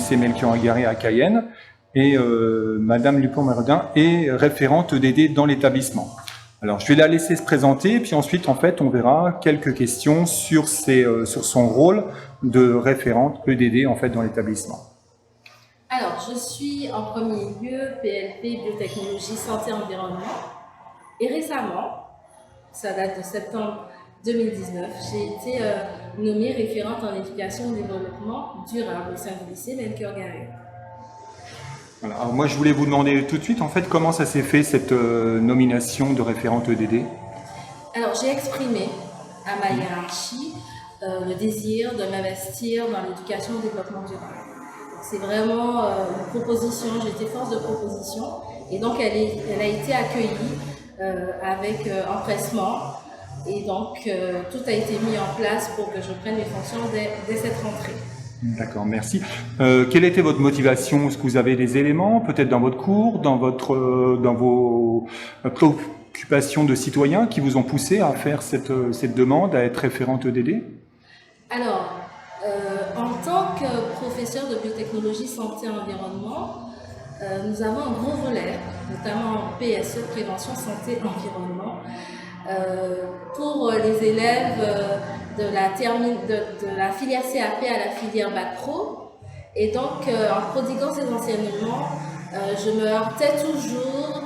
lycée Melchior-Garret à Cayenne. Et Madame Dupont-Méredin est référente EDD dans l'établissement. Alors, je vais la laisser se présenter, puis ensuite, en fait, on verra quelques questions sur son rôle de référente EDD, en fait, dans l'établissement. Alors, je suis en premier lieu PLP Biotechnologie Santé Environnement. Et récemment, ça date de septembre 2019, j'ai été nommée référente en éducation et développement durable au sein du lycée Melchior-Garret. Voilà. Alors moi, je voulais vous demander tout de suite, en fait, comment ça s'est fait, cette nomination de référente EDD? Alors, j'ai exprimé à ma hiérarchie le désir de m'investir dans l'éducation et le développement durable. C'est vraiment une proposition, j'étais force de proposition, et donc elle a été accueillie avec empressement, et donc tout a été mis en place pour que je prenne les fonctions dès cette rentrée. D'accord, merci. Quelle était votre motivation? Est-ce que vous avez des éléments, peut-être dans votre cours, dans vos préoccupations de citoyens qui vous ont poussé à faire cette demande, à être référente EDD? Alors, en tant que professeur de biotechnologie santé environnement, nous avons un gros volet, notamment en PSE, prévention santé environnement, pour les élèves de la filière CAP à la filière Bac Pro. Et donc, en prodiguant ces enseignements, je me heurtais toujours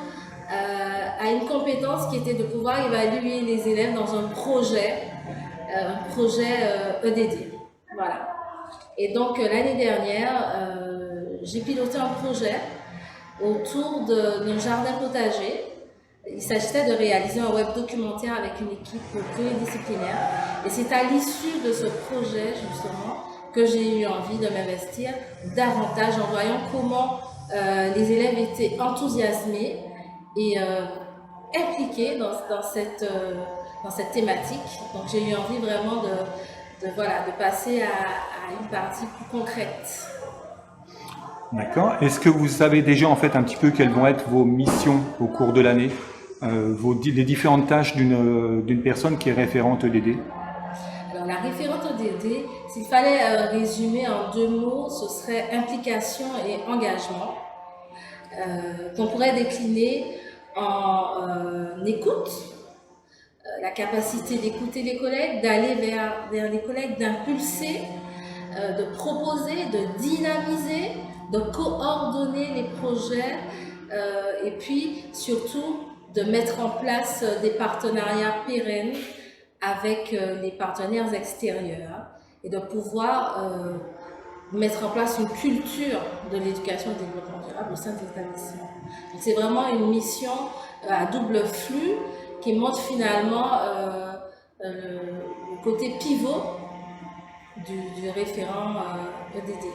à une compétence qui était de pouvoir évaluer les élèves dans un projet EDD. Voilà. Et donc, l'année dernière, j'ai piloté un projet autour d'un jardin potager. Il s'agissait de réaliser un web documentaire avec une équipe pluridisciplinaire. Et c'est à l'issue de ce projet, justement, que j'ai eu envie de m'investir davantage en voyant comment les élèves étaient enthousiasmés et impliqués dans cette thématique. Donc j'ai eu envie vraiment de passer à une partie plus concrète. D'accord. Est-ce que vous savez déjà en fait un petit peu quelles vont être vos missions au cours de l'année, les différentes tâches d'une personne qui est référente EDD? Alors la référente EDD, s'il fallait résumer en 2 mots, ce serait implication et engagement, qu'on pourrait décliner en écoute, la capacité d'écouter les collègues, d'aller vers les collègues, d'impulser, de proposer, de dynamiser, de coordonner les projets et puis surtout de mettre en place des partenariats pérennes avec les partenaires extérieurs et de pouvoir mettre en place une culture de l'éducation et du développement durable au sein de l'établissement. C'est vraiment une mission à double flux qui montre finalement le côté pivot du référent EDD.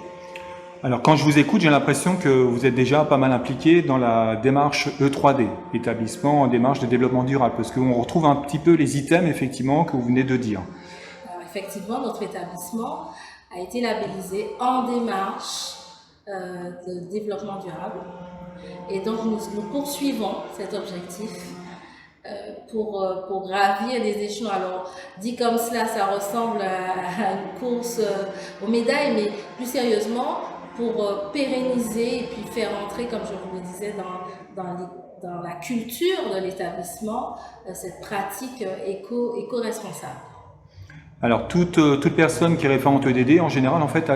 Alors quand je vous écoute, j'ai l'impression que vous êtes déjà pas mal impliqué dans la démarche E3D, établissement en démarche de développement durable, parce qu'on retrouve un petit peu les items effectivement que vous venez de dire. Alors, effectivement, notre établissement a été labellisé en démarche de développement durable, et donc nous poursuivons cet objectif pour gravir les échelons. Alors, dit comme cela, ça ressemble à une course aux médailles, mais plus sérieusement, pour pérenniser et puis faire entrer, comme je vous le disais, dans la culture de l'établissement, cette pratique éco-responsable. Alors toute personne qui est référente EDD, en général, en fait,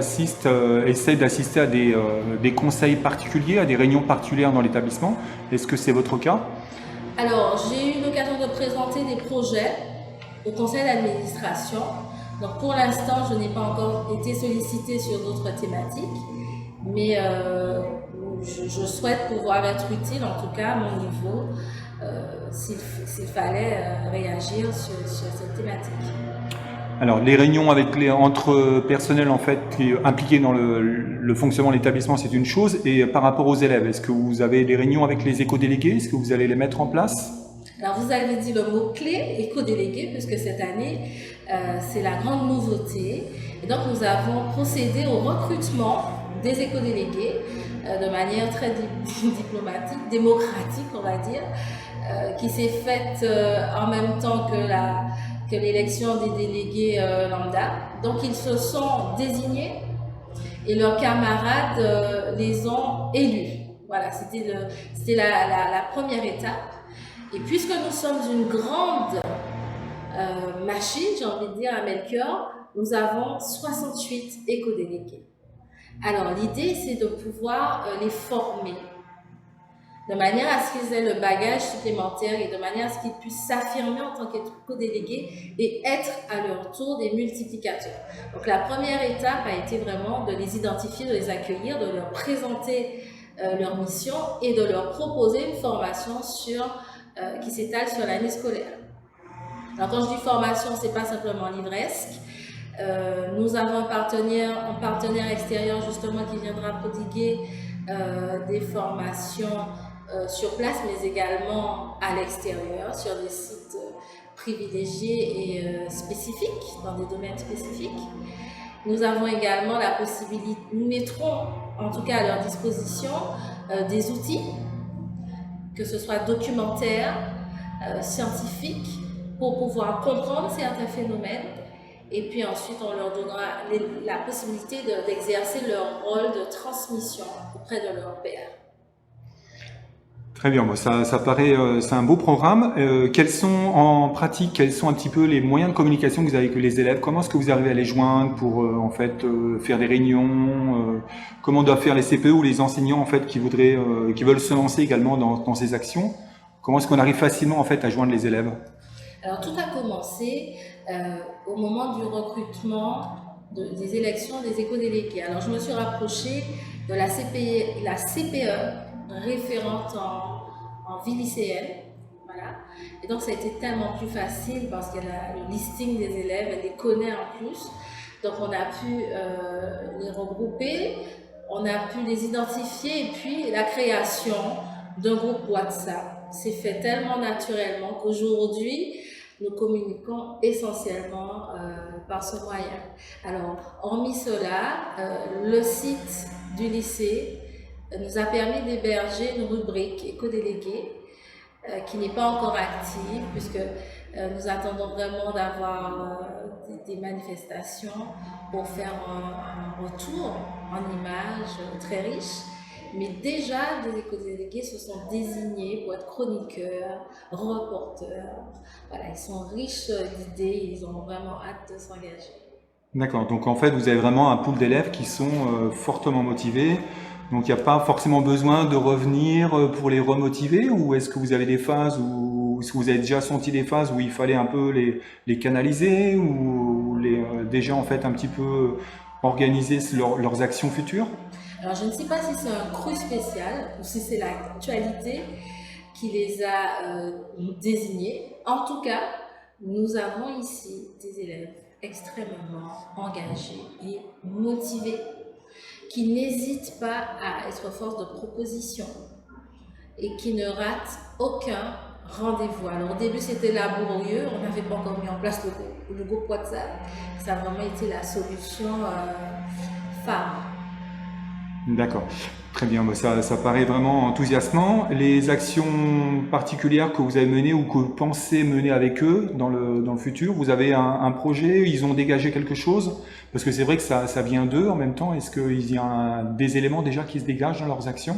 essaie d'assister à des conseils particuliers, à des réunions particulières dans l'établissement. Est-ce que c'est votre cas? Alors, j'ai eu l'occasion de présenter des projets au conseil d'administration. Donc, pour l'instant, je n'ai pas encore été sollicitée sur d'autres thématiques, mais je souhaite pouvoir être utile, en tout cas à mon niveau, s'il fallait réagir sur cette thématique. Alors, les réunions entre personnels en fait impliqués dans le fonctionnement de l'établissement, c'est une chose. Et par rapport aux élèves, est-ce que vous avez des réunions avec les éco-délégués? Est-ce que vous allez les mettre en place? Alors, vous avez dit le mot-clé, éco-délégué, puisque cette année, c'est la grande nouveauté. Et donc, nous avons procédé au recrutement des éco-délégués de manière très diplomatique, démocratique, on va dire, qui s'est faite en même temps que l'élection des délégués lambda. Donc ils se sont désignés et leurs camarades les ont élus. Voilà, c'était la première étape. Et puisque nous sommes une grande machine, j'ai envie de dire, à Melchior, nous avons 68 éco-délégués. Alors, l'idée, c'est de pouvoir les former de manière à ce qu'ils aient le bagage supplémentaire et de manière à ce qu'ils puissent s'affirmer en tant qu'éco-délégués et être à leur tour des multiplicateurs. Donc, la première étape a été vraiment de les identifier, de les accueillir, de leur présenter leur mission et de leur proposer une formation qui s'étale sur l'année scolaire. Alors, quand je dis formation, c'est pas simplement livresque. Nous avons un partenaire extérieur justement qui viendra prodiguer des formations sur place, mais également à l'extérieur, sur des sites privilégiés et spécifiques, dans des domaines spécifiques. Nous avons également la possibilité, nous mettrons en tout cas à leur disposition des outils, que ce soit documentaires, scientifiques, pour pouvoir comprendre certains phénomènes. Et puis ensuite, on leur donnera la possibilité d'exercer leur rôle de transmission auprès de leurs pairs. Très bien, bon, ça paraît, c'est un beau programme. Quels sont en pratique, quels sont un petit peu les moyens de communication que vous avez avec les élèves? Comment est-ce que vous arrivez à les joindre pour en fait faire des réunions? Comment doivent faire les CPE ou les enseignants en fait qui veulent se lancer également dans ces actions? Comment est-ce qu'on arrive facilement en fait à joindre les élèves? Alors tout a commencé au moment du recrutement des élections des éco-délégués. Alors je me suis rapprochée de la CPE, référente en vie lycéenne. Voilà. Et donc ça a été tellement plus facile parce qu'elle a le listing des élèves, elle les connaît en plus. Donc on a pu les regrouper, on a pu les identifier et puis la création d'un groupe WhatsApp s'est fait tellement naturellement qu'aujourd'hui, nous communiquons essentiellement par ce moyen. Alors, hormis cela, le site du lycée nous a permis d'héberger une rubrique éco-déléguée qui n'est pas encore active puisque nous attendons vraiment d'avoir des manifestations pour faire un retour en images très riche. Mais déjà, des éco-délégués se sont désignés pour être chroniqueurs, reporters. Voilà, ils sont riches d'idées, ils ont vraiment hâte de s'engager. D'accord, donc en fait, vous avez vraiment un pool d'élèves qui sont fortement motivés. Donc il n'y a pas forcément besoin de revenir pour les remotiver, ou est-ce que vous avez des phases où est-ce que vous avez déjà senti des phases où il fallait un peu les canaliser ou déjà en fait un petit peu organiser leurs actions futures? Alors je ne sais pas si c'est un cru spécial ou si c'est l'actualité qui les a désignés. En tout cas, nous avons ici des élèves extrêmement engagés et motivés, qui n'hésitent pas à être force de proposition et qui ne ratent aucun rendez-vous. Alors au début c'était laborieux, on n'avait pas encore mis en place le groupe WhatsApp. Ça a vraiment été la solution phare. D'accord, très bien, ça paraît vraiment enthousiasmant. Les actions particulières que vous avez menées ou que vous pensez mener avec eux dans le futur, vous avez un projet, ils ont dégagé quelque chose? Parce que c'est vrai que ça vient d'eux en même temps. Est-ce qu'il y a des éléments déjà qui se dégagent dans leurs actions?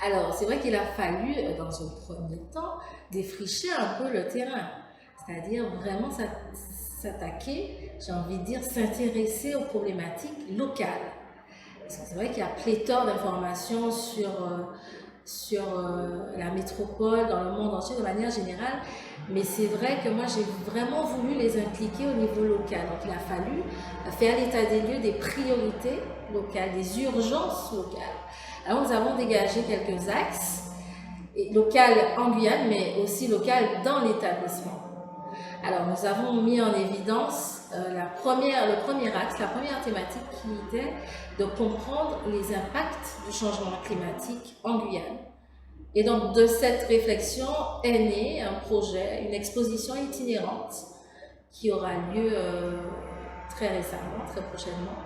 Alors, c'est vrai qu'il a fallu, dans un premier temps, défricher un peu le terrain. C'est-à-dire vraiment s'attaquer, j'ai envie de dire, s'intéresser aux problématiques locales. Parce que c'est vrai qu'il y a pléthore d'informations sur la métropole, dans le monde entier de manière générale, mais c'est vrai que moi j'ai vraiment voulu les impliquer au niveau local. Donc il a fallu faire l'état des lieux des priorités locales, des urgences locales. Alors nous avons dégagé quelques axes, locales en Guyane, mais aussi locales dans l'établissement. Alors nous avons mis en évidence le premier axe, la première thématique qui était de comprendre les impacts du changement climatique en Guyane. Et donc de cette réflexion est né un projet, une exposition itinérante qui aura lieu très récemment, très prochainement,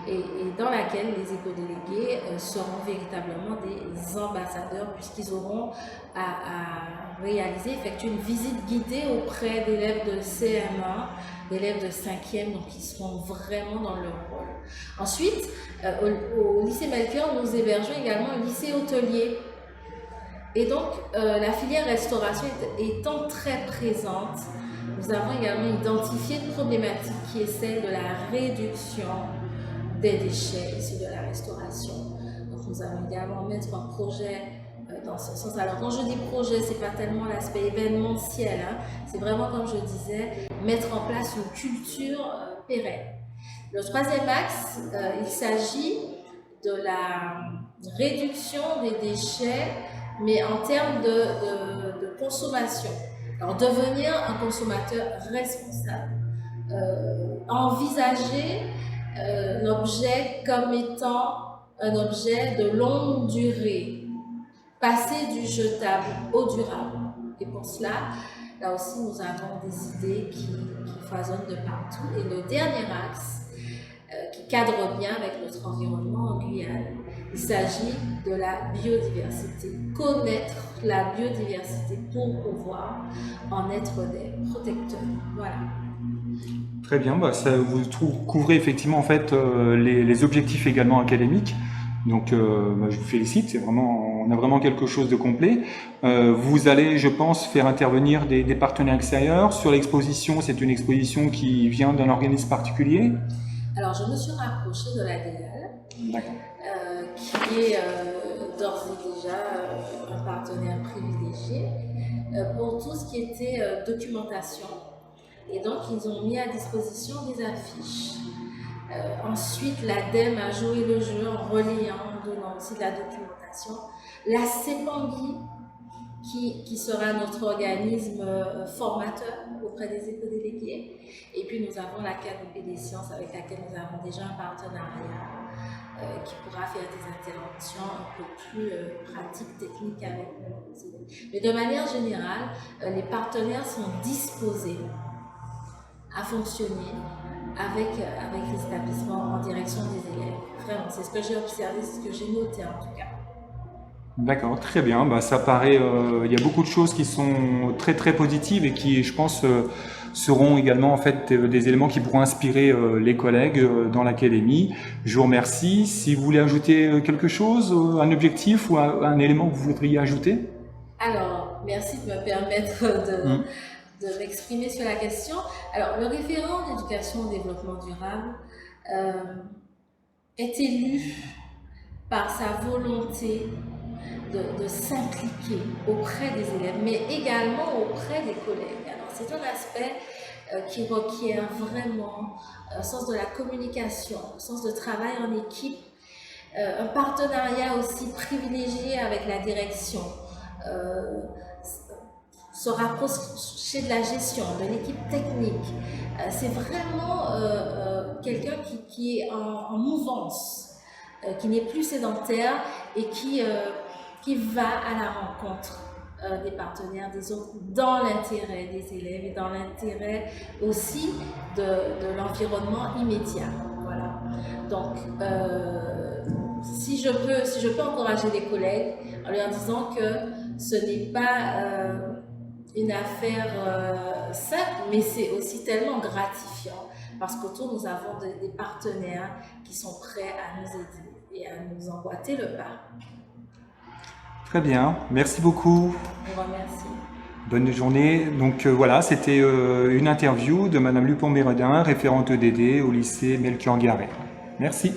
et dans laquelle les éco-délégués seront véritablement des ambassadeurs puisqu'ils auront à effectuer une visite guidée auprès d'élèves de CM1, d'élèves de 5e, donc ils seront vraiment dans leur rôle. Ensuite, au lycée Melchior, nous hébergeons également un lycée hôtelier. Et donc, la filière restauration étant très présente, nous avons également identifié une problématique qui est celle de la réduction des déchets issus de la restauration. Donc, nous allons également mettre un projet dans ce sens. Alors, quand je dis projet, ce n'est pas tellement l'aspect événementiel, hein, c'est vraiment, comme je disais, mettre en place une culture pérenne. Le troisième axe, il s'agit de la réduction des déchets, mais en termes de consommation. Alors, devenir un consommateur responsable. Envisager l'objet comme étant un objet de longue durée. Passer du jetable au durable. Et pour cela, là aussi, nous avons des idées qui foisonnent de partout. Et le dernier axe, qui cadre bien avec notre environnement en Guyane, il s'agit de la biodiversité. Connaître la biodiversité pour pouvoir en être des protecteurs. Voilà. Très bien, ça, vous couvrez effectivement en fait les objectifs également académiques. Donc je vous félicite, c'est vraiment, on a vraiment quelque chose de complet. Vous allez, je pense, faire intervenir des partenaires extérieurs. Sur l'exposition, c'est une exposition qui vient d'un organisme particulier? Alors, je me suis rapprochée de la DEAL, qui est d'ores et déjà un partenaire privilégié pour tout ce qui était documentation. Et donc, ils ont mis à disposition des affiches. Ensuite, l'ADEME a joué le jeu en relayant, en donnant aussi de la documentation. La CEPANGUI, qui sera notre organisme formateur auprès des éco-délégués. Et puis nous avons la Canopée des sciences avec laquelle nous avons déjà un partenariat qui pourra faire des interventions un peu plus pratiques, techniques avec nous. Mais de manière générale, les partenaires sont disposés à fonctionner avec les établissements en direction des élèves. Vraiment, c'est ce que j'ai observé, c'est ce que j'ai noté en tout cas. D'accord, très bien. Ça paraît, il y a beaucoup de choses qui sont très très positives et qui, je pense, seront également en fait des éléments qui pourront inspirer les collègues dans l'académie. Je vous remercie. Si vous voulez ajouter quelque chose, un objectif ou un élément que vous voudriez ajouter? Alors, merci de me permettre de m'exprimer sur la question. Alors, le référent d'éducation au développement durable est élu par sa volonté de s'impliquer auprès des élèves, mais également auprès des collègues. Alors, c'est un aspect qui requiert vraiment un sens de la communication, un sens de travail en équipe, un partenariat aussi privilégié avec la direction, se rapprocher de la gestion, de l'équipe technique. C'est vraiment quelqu'un qui est en mouvance, qui n'est plus sédentaire et qui va à la rencontre des partenaires, des autres, dans l'intérêt des élèves et dans l'intérêt aussi de l'environnement immédiat. Voilà. Donc, si je peux encourager les collègues en leur disant que ce n'est pas une affaire simple, mais c'est aussi tellement gratifiant parce qu'autour nous avons des partenaires qui sont prêts à nous aider et à nous emboîter le pas. Très bien, merci beaucoup. Je vous remercie. Bonne journée. Donc voilà, c'était une interview de Madame Lupon-Méredin, référente EDD au lycée Melchior Garret. Merci.